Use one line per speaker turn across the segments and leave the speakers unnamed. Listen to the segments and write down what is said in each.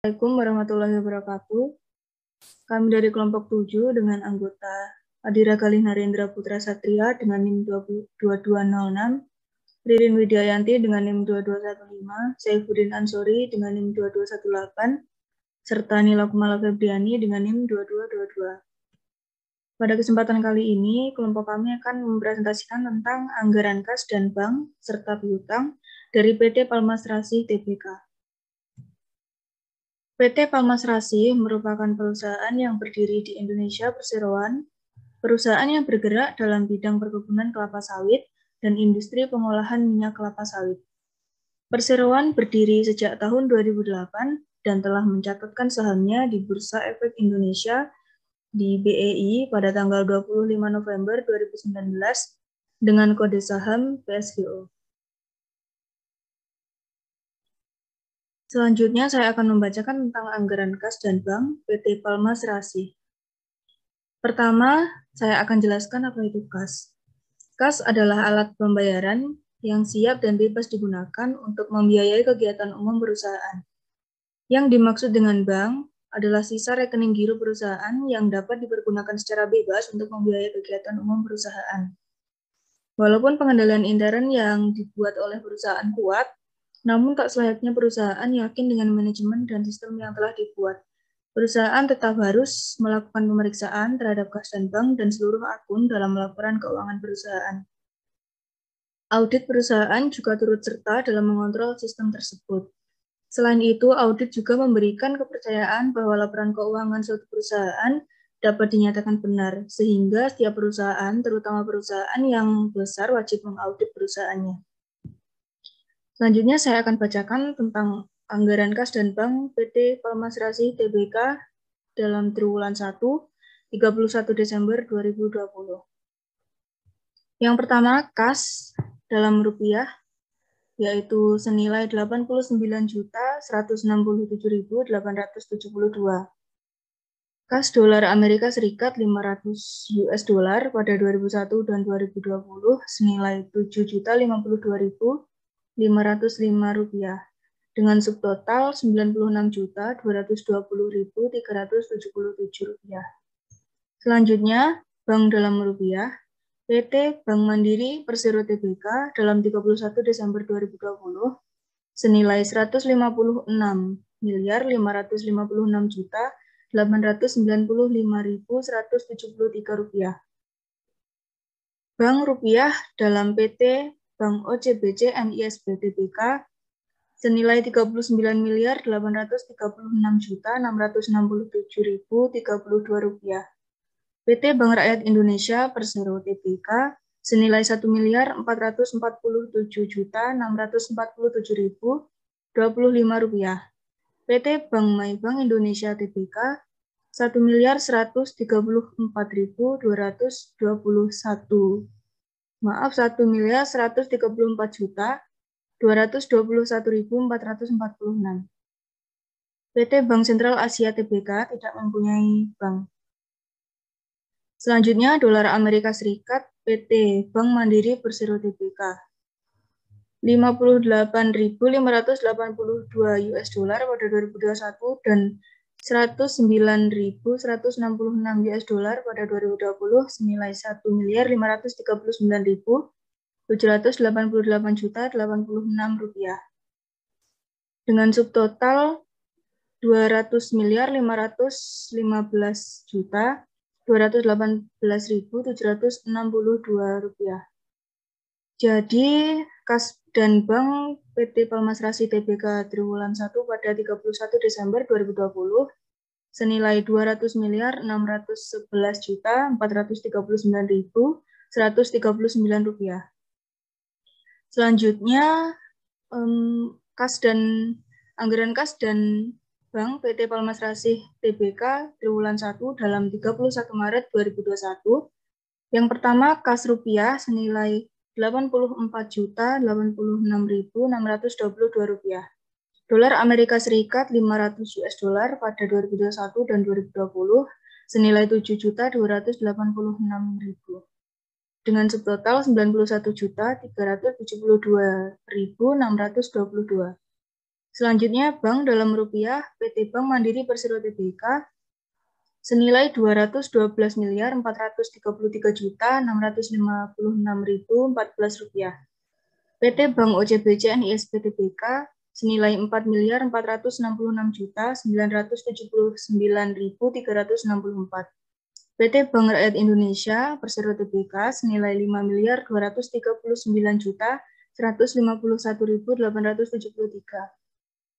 Assalamualaikum warahmatullahi wabarakatuh. Kami dari kelompok 7 dengan anggota Adira Galih Narendra Putra Satria dengan NIM 2206, Ririn Widiayanti dengan NIM 2215, Saifuddin Ansori dengan NIM 2218, serta Nila Kumala Febriani dengan NIM 2222. Pada kesempatan kali ini, kelompok kami akan mempresentasikan tentang anggaran kas dan bank serta piutang dari PT Palmas Rasi Tbk. PT Palmas Rasi merupakan perusahaan yang berdiri di Indonesia Perseroan, perusahaan yang bergerak dalam bidang perkebunan kelapa sawit dan industri pengolahan minyak kelapa sawit. Perseroan berdiri sejak tahun 2008 dan telah mencatatkan sahamnya di Bursa Efek Indonesia di BEI pada tanggal 25 November 2019 dengan kode saham PSGO. Selanjutnya saya akan membacakan tentang anggaran kas dan bank PT Palmas Rasi. Pertama, saya akan jelaskan apa itu kas. Kas adalah alat pembayaran yang siap dan bebas digunakan untuk membiayai kegiatan umum perusahaan. Yang dimaksud dengan bank adalah sisa rekening giro perusahaan yang dapat dipergunakan secara bebas untuk membiayai kegiatan umum perusahaan. Walaupun pengendalian intern yang dibuat oleh perusahaan kuat, namun tak selayaknya perusahaan yakin dengan manajemen dan sistem yang telah dibuat. Perusahaan tetap harus melakukan pemeriksaan terhadap kas dan bank dan seluruh akun dalam laporan keuangan perusahaan. Audit perusahaan juga turut serta dalam mengontrol sistem tersebut. Selain itu, audit juga memberikan kepercayaan bahwa laporan keuangan suatu perusahaan dapat dinyatakan benar, sehingga setiap perusahaan, terutama perusahaan yang besar, wajib mengaudit perusahaannya. Selanjutnya saya akan bacakan tentang anggaran kas dan bank PT Palmas Rasi Tbk dalam triwulan 1, 31 Desember 2020. Yang pertama, kas dalam rupiah, yaitu senilai 89.167.872. Kas dolar Amerika Serikat 500 US dollar pada 2001 dan 2020 senilai 7.052.505 rupiah dengan subtotal 96.220.377 rupiah. Selanjutnya, bank dalam rupiah, PT Bank Mandiri Persero Tbk dalam 31 Desember 2020 senilai 156.856.895.173 rupiah. Bank rupiah dalam PT Bank OCBC NISB Tbk senilai 39.836.667.032 rupiah. PT Bank Rakyat Indonesia Persero Tbk senilai 1.447.647.025 rupiah. PT Bank Maybank Indonesia Tbk 1.134.221 1.134.221.446. PT Bank Sentral Asia Tbk tidak mempunyai bank. Selanjutnya, dolar Amerika Serikat PT Bank Mandiri Persero Tbk 58.582 US dollar pada 2021 dan 109.166 US dollar pada 2020 senilai 1.539.788.86 rupiah. Dengan subtotal 200.415.218.762 rupiah. Jadi, kas dan bank PT Palmas Rasi Tbk triwulan 1 pada 31 Desember 2020 senilai 200.611.439.139 rupiah. Selanjutnya, anggaran kas dan bank PT Palmas Rasi Tbk triwulan 1 dalam 31 Maret 2021. Yang pertama, kas rupiah senilai 84.086.622 rupiah. Dolar Amerika Serikat 500 US dollar pada 2021 dan 2020 senilai 7.286.000 dengan subtotal 91.372.622. Selanjutnya, bank dalam rupiah PT Bank Mandiri Persero Tbk senilai 212.433.656.014 rupiah. PT Bank OCBC NISP Tbk senilai 4.466.979.364. PT Bank Rakyat Indonesia Persero Tbk senilai 5.239.151.873.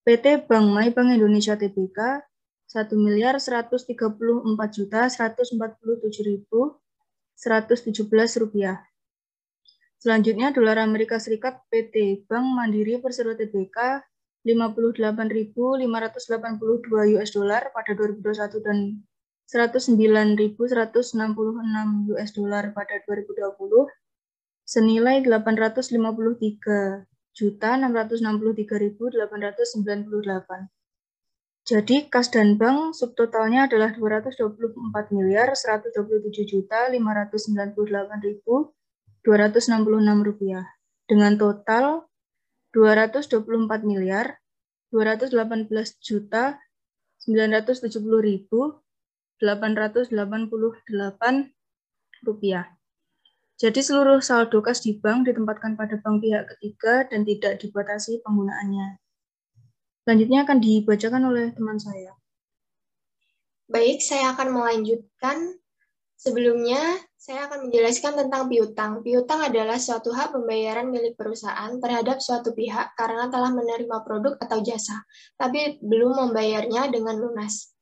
PT Bank My Bank Indonesia Tbk 1.134.147.117 rupiah. Selanjutnya dolar Amerika Serikat PT Bank Mandiri Persero Tbk 58.582 US dollar pada 2021 dan 109.166 US dollar pada 2020 senilai 853.663.898. Jadi kas dan bank subtotalnya adalah 224.197.598.266 rupiah dengan total 224.218.970.888 rupiah. Jadi seluruh saldo kas di bank ditempatkan pada bank pihak ketiga dan tidak dibatasi penggunaannya. Selanjutnya akan dibacakan oleh teman saya.
Baik, saya akan melanjutkan. Sebelumnya, saya akan menjelaskan tentang piutang. Piutang adalah suatu hak pembayaran milik perusahaan terhadap suatu pihak karena telah menerima produk atau jasa, tapi belum membayarnya dengan lunas.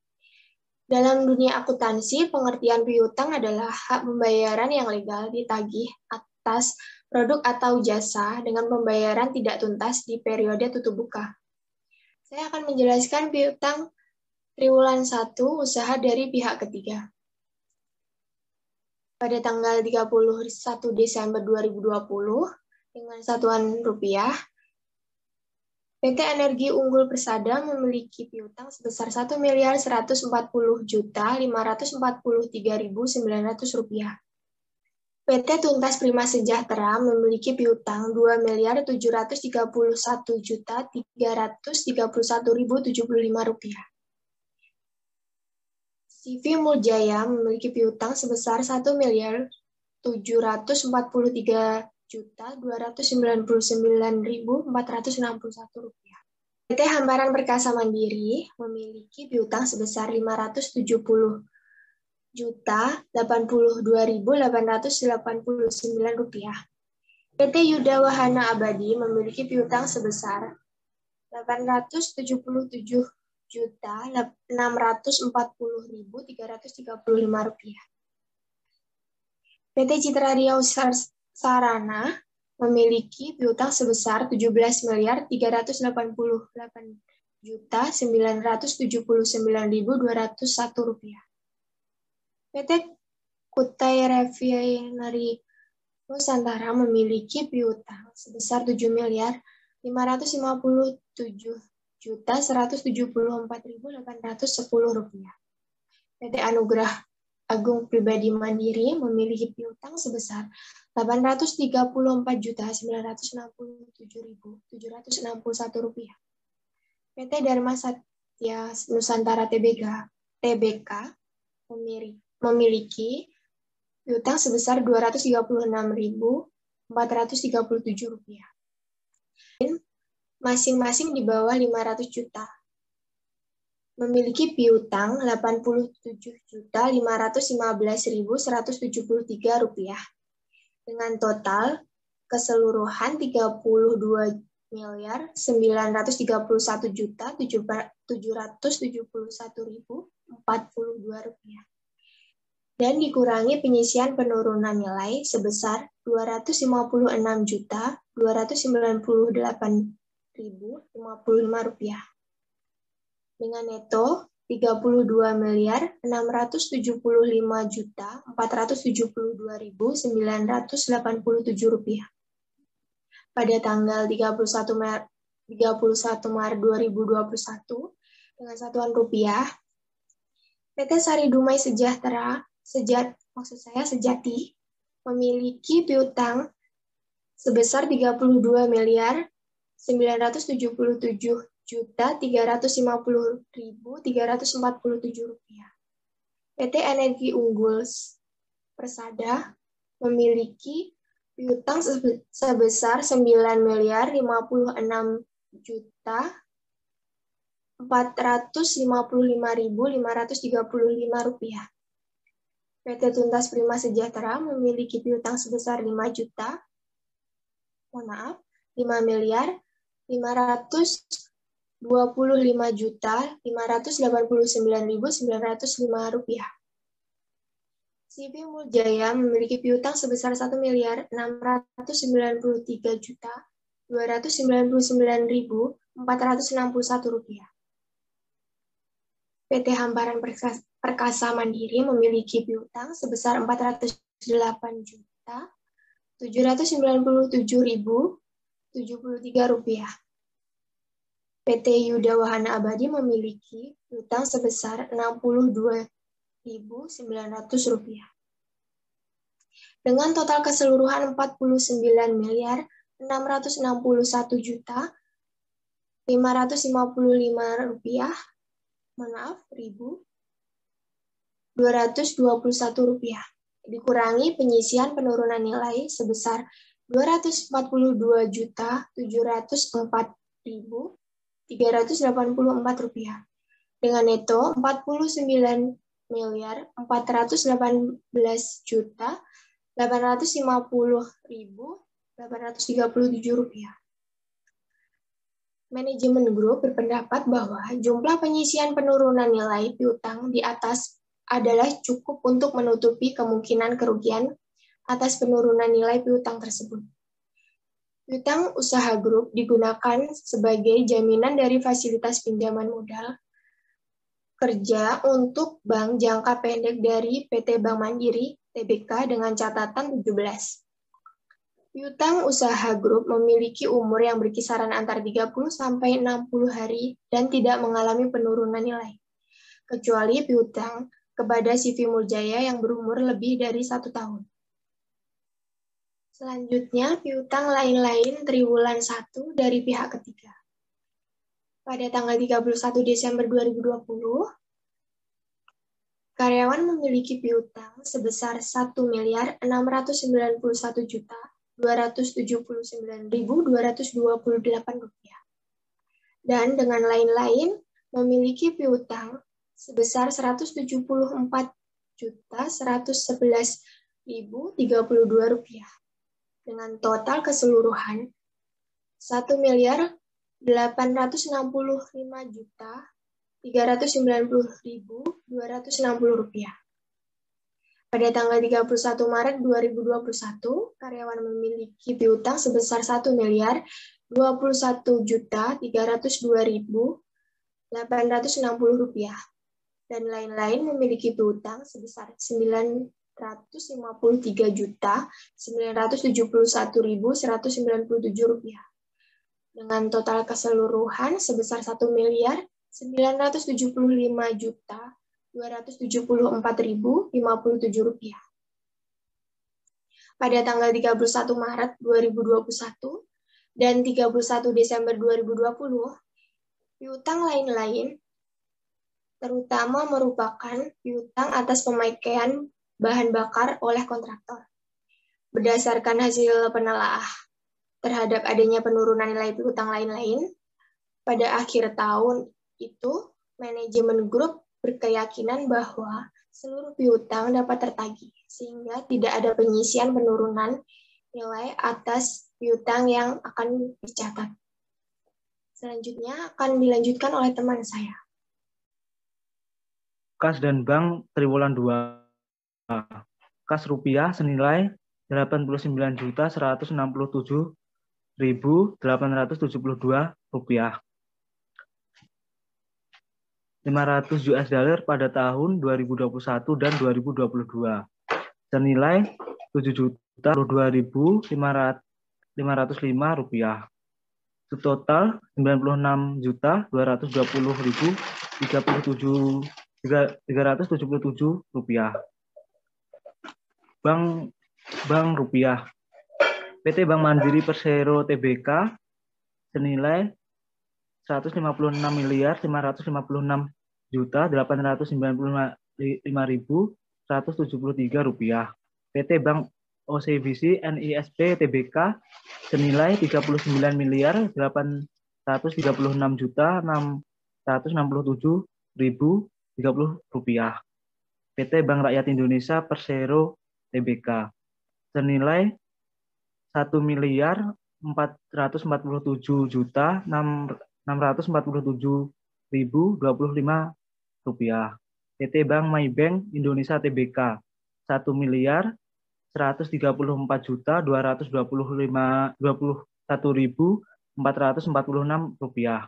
Dalam dunia akuntansi, pengertian piutang adalah hak pembayaran yang legal ditagih atas produk atau jasa dengan pembayaran tidak tuntas di periode tutup buka. Saya akan menjelaskan piutang triwulan 1 usaha dari pihak ketiga. Pada tanggal 31 Desember 2020, dengan satuan rupiah, PT Energi Unggul Persada memiliki piutang sebesar Rp1.140.543.900. PT Tuntas Prima Sejahtera memiliki piutang Rp2.731.331.075. CV Muljaya memiliki piutang sebesar Rp1.743.299.461. PT Hamparan Perkasa Mandiri memiliki piutang sebesar Rp570.082.889. PT Yuda Wahana Abadi memiliki piutang sebesar Rp870.640.335. PT Citra Riau Sarana memiliki piutang sebesar Rp17.388.979.201. PT Kutai Refinery Nusantara memiliki piutang sebesar Rp7.557.174.810. PT Anugerah Agung Pribadi Mandiri memiliki piutang sebesar Rp834.967.761. PT Dharma Satya Nusantara Tbk memiliki piutang sebesar Rp236.437. Masing-masing di bawah 500 juta. Memiliki piutang Rp87.515.173 dengan total keseluruhan Rp39.971.771.042 dan dikurangi penyisian penurunan nilai sebesar Rp259.298.055 dengan neto Rp32.675.472.987 pada tanggal 31 Maret 2021 dengan satuan rupiah. PT Sari Dumai Sejati memiliki piutang sebesar Rp32.977.000.000 Rp4.350.347. PT Energi Unggul Persada memiliki piutang sebesar Rp9.455.535. PT Tuntas Prima Sejahtera memiliki piutang sebesar Rp5.529.905. CV Muljaya memiliki piutang sebesar Rp1.693.299.461. PT Hamparan Perkasa Mandiri memiliki piutang sebesar Rp408.797.073. PT Yuda Wahana Abadi memiliki piutang sebesar Rp62.900. Dengan total keseluruhan Rp242.661.221 dikurangi penyisian penurunan nilai sebesar Rp242.304.384 dengan neto Rp49.418.850.837. Manajemen grup berpendapat bahwa jumlah penyisian penurunan nilai piutang di atas adalah cukup untuk menutupi kemungkinan kerugian atas penurunan nilai piutang tersebut. Piutang usaha grup digunakan sebagai jaminan dari fasilitas pinjaman modal kerja untuk bank jangka pendek dari PT Bank Mandiri Tbk dengan catatan 17. Piutang usaha grup memiliki umur yang berkisaran antara 30 sampai 60 hari dan tidak mengalami penurunan nilai, kecuali piutang kepada CV Muljaya yang berumur lebih dari 1 tahun. Selanjutnya, piutang lain-lain triwulan 1 dari pihak ketiga. Pada tanggal 31 Desember 2020, karyawan memiliki piutang sebesar Rp1.691.279.228 dan dengan lain-lain memiliki piutang sebesar Rp174.111.032 dengan total keseluruhan Rp1.865.390.260. Pada tanggal 31 Maret 2021, karyawan memiliki piutang sebesar Rp1.021.302.860 dan lain-lain memiliki piutang sebesar Rp953.971.197 dengan total keseluruhan sebesar Rp1.975.274.057. Pada tanggal 31 Maret 2021 dan 31 Desember 2020, piutang lain-lain terutama merupakan piutang atas pemakaian bahan bakar oleh kontraktor. Berdasarkan hasil penelaah terhadap adanya penurunan nilai piutang lain-lain, pada akhir tahun itu, manajemen grup berkeyakinan bahwa seluruh piutang dapat tertagih, sehingga tidak ada penyisian penurunan nilai atas piutang yang akan dicatat. Selanjutnya akan dilanjutkan oleh teman saya.
Kas dan bank triwulan 2. Kas rupiah senilai Rp89.167.872. $500 US pada tahun 2021 dan 2022 senilai Rp7.022.505. Total Rp92.240.377. Bank Rupiah. PT Bank Mandiri Persero Tbk senilai 156.895.873.173 PT Bank OCBC NISP Tbk senilai 39.836.667.030 PT Bank Rakyat Indonesia Persero Tbk senilai 1.447.647.025 rupiah. PT Bank Maybank Indonesia Tbk 1.130.421.446 rupiah.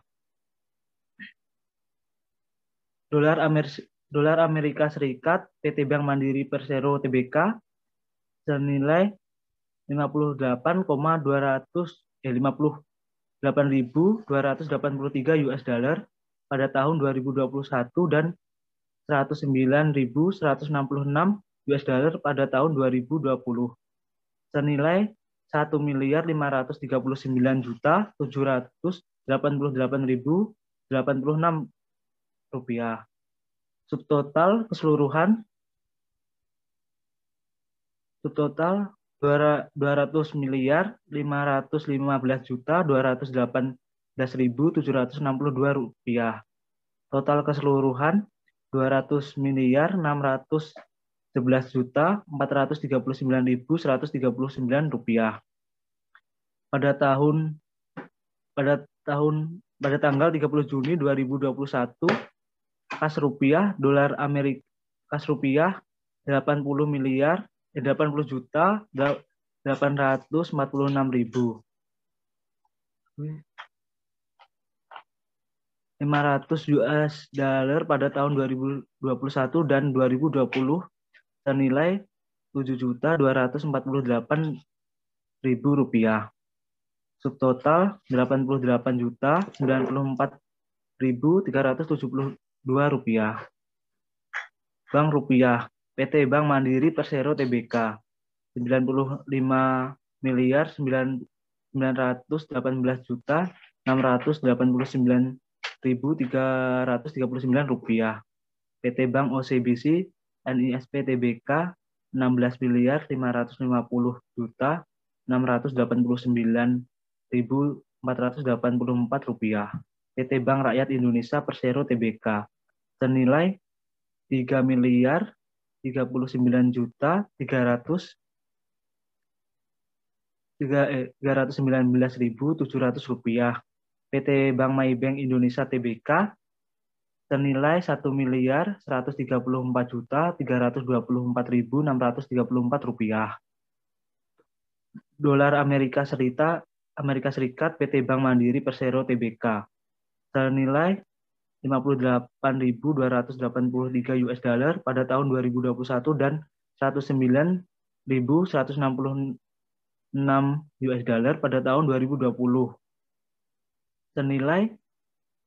Dolar Amerika Serikat PT Bank Mandiri Persero Tbk senilai 58.283 US dollar pada tahun 2021 dan 109.166 US dollar pada tahun 2020. Senilai 1.539.788.086 rupiah. Subtotal 200.515.218.762 rupiah. Total keseluruhan 200.611.439.139 rupiah. Pada tanggal 30 Juni 2021, kas rupiah dolar Amerika kas rupiah 80.846.500 US dollar pada tahun 2021 dan 2020 senilai 7.248.000 rupiah. Subtotal 88.094.372 rupiah. Bank Rupiah PT Bank Mandiri Persero Tbk 95.918.689.339 rupiah. PT Bank OCBC NISP Tbk 16.550.689.484 rupiah. PT Bank Rakyat Indonesia Persero Tbk senilai 3.039.700 rupiah. PT Bank Maybank Indonesia Tbk senilai 1.134.324.634 rupiah. Dolar Amerika Serikat PT Bank Mandiri Persero Tbk senilai 58.283 US dollar pada tahun 2021 dan 109.166 US dollar pada tahun 2020. Senilai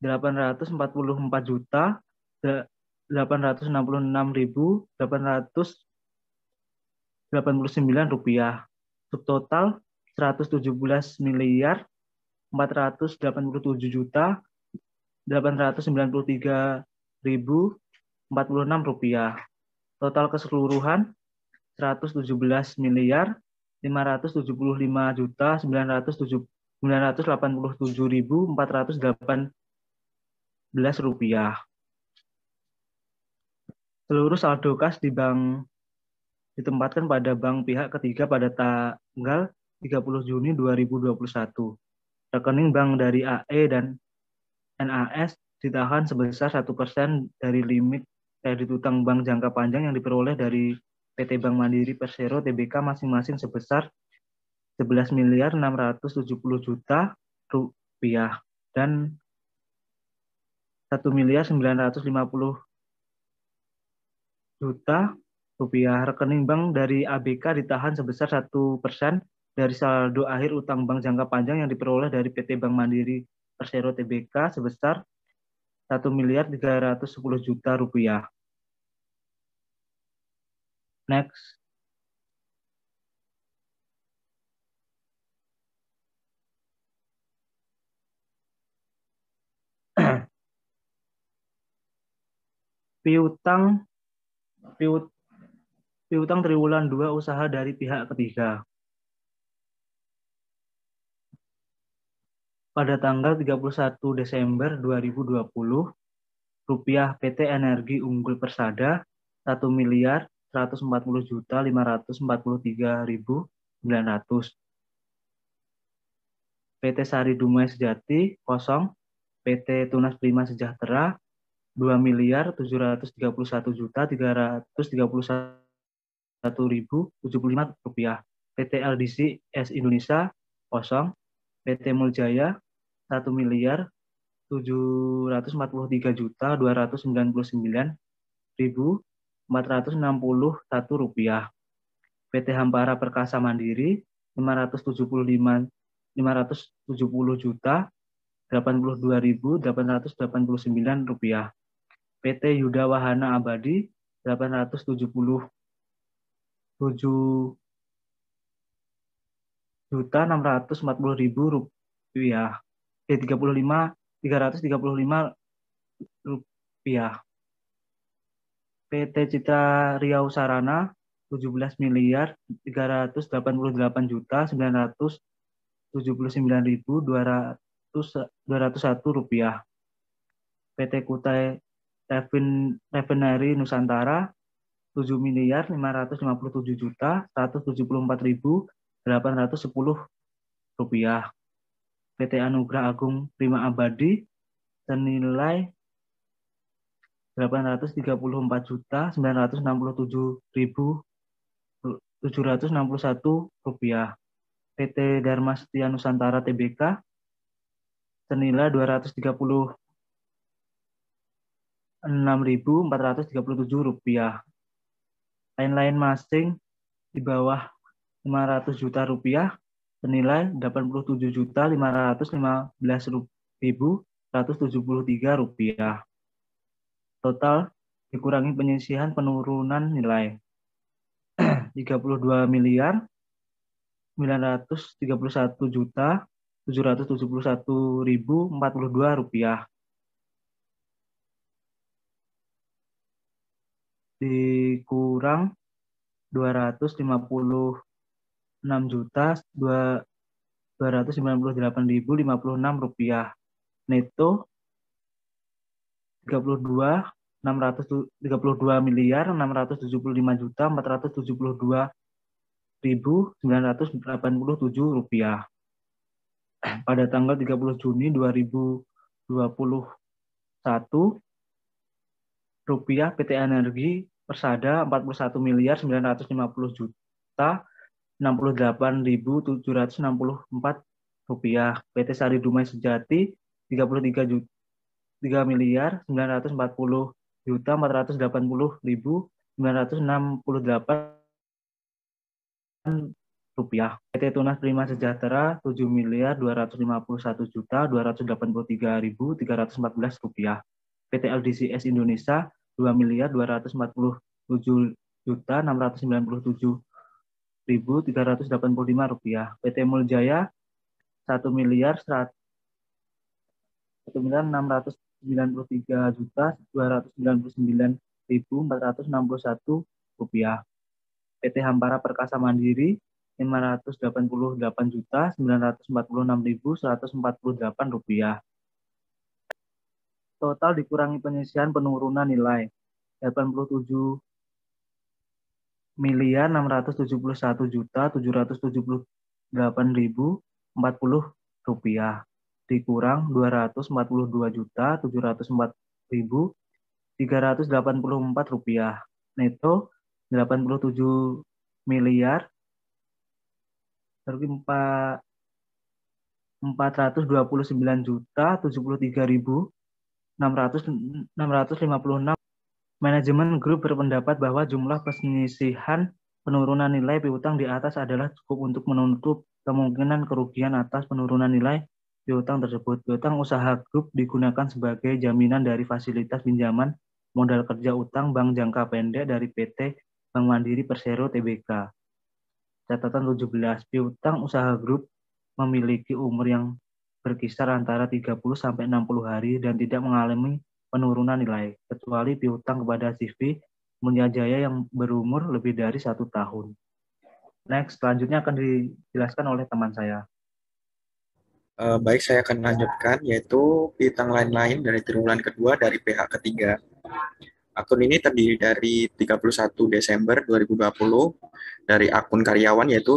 844.866.889 rupiah. Subtotal 117.497.893.046 rupiah. Total keseluruhan 117.585.987.418 rupiah. Seluruh saldo kas di bank ditempatkan pada bank pihak ketiga pada tanggal 30 Juni 2021. Rekening bank dari AE dan NAS ditahan sebesar 1% dari limit kredit utang bank jangka panjang yang diperoleh dari PT Bank Mandiri Persero Tbk masing-masing sebesar 11.670.000.000 rupiah dan 1.950.000.000 rupiah. Rekening bank dari ABK ditahan sebesar 1% dari saldo akhir utang bank jangka panjang yang diperoleh dari PT Bank Mandiri Persero Tbk sebesar 1.310.000.000 rupiah. Next. Piutang triwulan 2 usaha dari pihak ketiga. Pada tanggal 31 Desember 2020, rupiah PT Energi Unggul Persada 1.140.543.900. PT Sari Dumai Sejati kosong, PT Tunas Prima Sejahtera 2.731.331.075 rupiah. PT LDC S Indonesia kosong, PT Muljaya 1.743.299.461 rupiah. PT Hampara Perkasa Mandiri 570.882.889 rupiah. PT Yuda Wahana Abadi 877.640.000 rupiah. 335 rupiah. PT Citra Riau Sarana 17.388.979.201 rupiah. PT Kutai Refinery Nusantara 7.557.174.810 rupiah. PT Anugrah Agung Prima Abadi senilai 834.967.761 rupiah. PT Dharma Setia Nusantara Tbk senilai 236.437 rupiah. Lain-lain masing di bawah 500 juta rupiah senilai 87.515.173 rupiah. Total dikurangi penyisihan penurunan nilai 32.931.771.042 rupiah. Dikurang 256.298.056 rupiah. Neto 32.675.472.987 rupiah. Pada tanggal 30 Juni 2021, rupiah PT Energi Persada 41.950.068.764 rupiah. PT Sari Dumai Sejati 33.940.480.968 rupiah. PT Tunas Prima Sejahtera 7.251.281.314 rupiah. PT LDCS Indonesia 2.247.697.385 rupiah. PT Muljaya 1.693.299.461 rupiah. PT Hampara Perkasa Mandiri 588.946.148 rupiah. Total dikurangi penyisihan penurunan nilai 87.671.778.040 rupiah. Dikurang 242.704.384 rupiah. Neto 87.429.073.656. Manajemen grup berpendapat bahwa jumlah penyisihan penurunan nilai piutang di atas adalah cukup untuk menutup kemungkinan kerugian atas penurunan nilai piutang tersebut. Piutang usaha grup digunakan sebagai jaminan dari fasilitas pinjaman modal kerja utang bank jangka pendek dari PT Bank Mandiri Persero Tbk. Catatan 17. Piutang usaha grup memiliki umur yang berkisar antara 30 sampai 60 hari dan tidak mengalami penurunan nilai, kecuali piutang kepada CV Mulia Jaya yang berumur lebih dari 1 tahun. Next, selanjutnya akan dijelaskan oleh teman saya.
Baik, saya akan lanjutkan, yaitu piutang lain-lain dari triwulan kedua dari pihak ketiga. Akun ini terdiri dari 31 Desember 2020 dari akun karyawan yaitu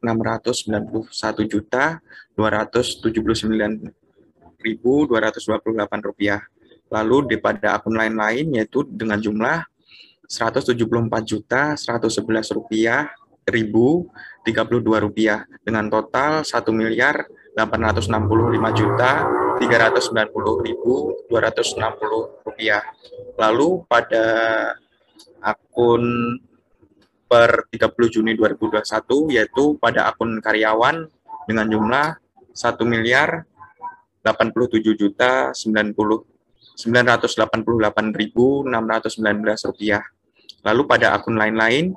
1.691.279.228 rupiah. Lalu pada akun lain-lain yaitu dengan jumlah 174.111 rupiah 1.032 rupiah dengan total 1.865.390.260 rupiah. Lalu pada akun per 30 Juni 2021 yaitu pada akun karyawan dengan jumlah 1.887.988.619 rupiah. Lalu pada akun lain-lain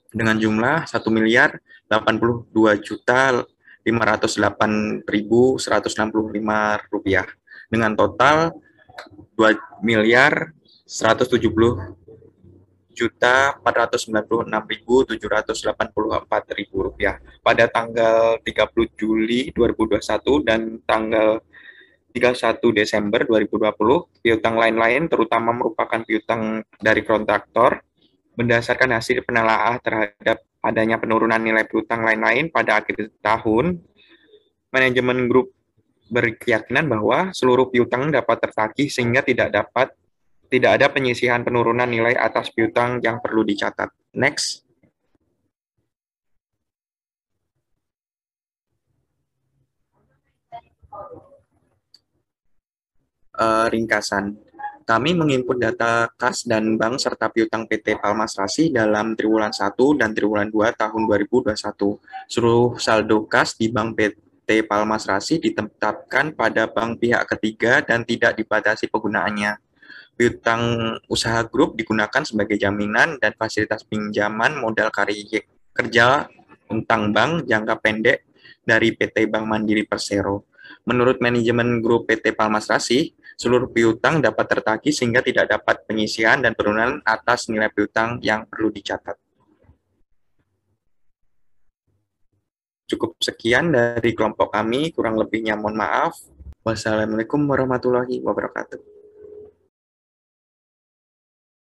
dengan jumlah 1.882.508.165 rupiah dengan total 2.496.784 rupiah pada tanggal 30 Juli 2021 dan tanggal 31 Desember 2020. Piutang lain-lain terutama merupakan piutang dari kontraktor. Berdasarkan hasil penelaah terhadap adanya penurunan nilai piutang lain-lain pada akhir tahun, manajemen grup berkeyakinan bahwa seluruh piutang dapat tertagih sehingga tidak ada penyisihan penurunan nilai atas piutang yang perlu dicatat. Next. Ringkasan. Kami menginput data kas dan bank serta piutang PT Palmas Rasi dalam triwulan 1 dan triwulan 2 tahun 2021. Seluruh saldo kas di bank PT Palmas Rasi ditetapkan pada bank pihak ketiga dan tidak dibatasi penggunaannya. Piutang usaha grup digunakan sebagai jaminan dan fasilitas pinjaman modal kerja utang bank jangka pendek dari PT Bank Mandiri Persero. Menurut manajemen grup PT Palmas Rasi, seluruh piutang dapat tertagih sehingga tidak dapat penyisihan dan penurunan atas nilai piutang yang perlu dicatat. Cukup sekian dari kelompok kami, kurang lebihnya mohon maaf. Wassalamualaikum warahmatullahi wabarakatuh.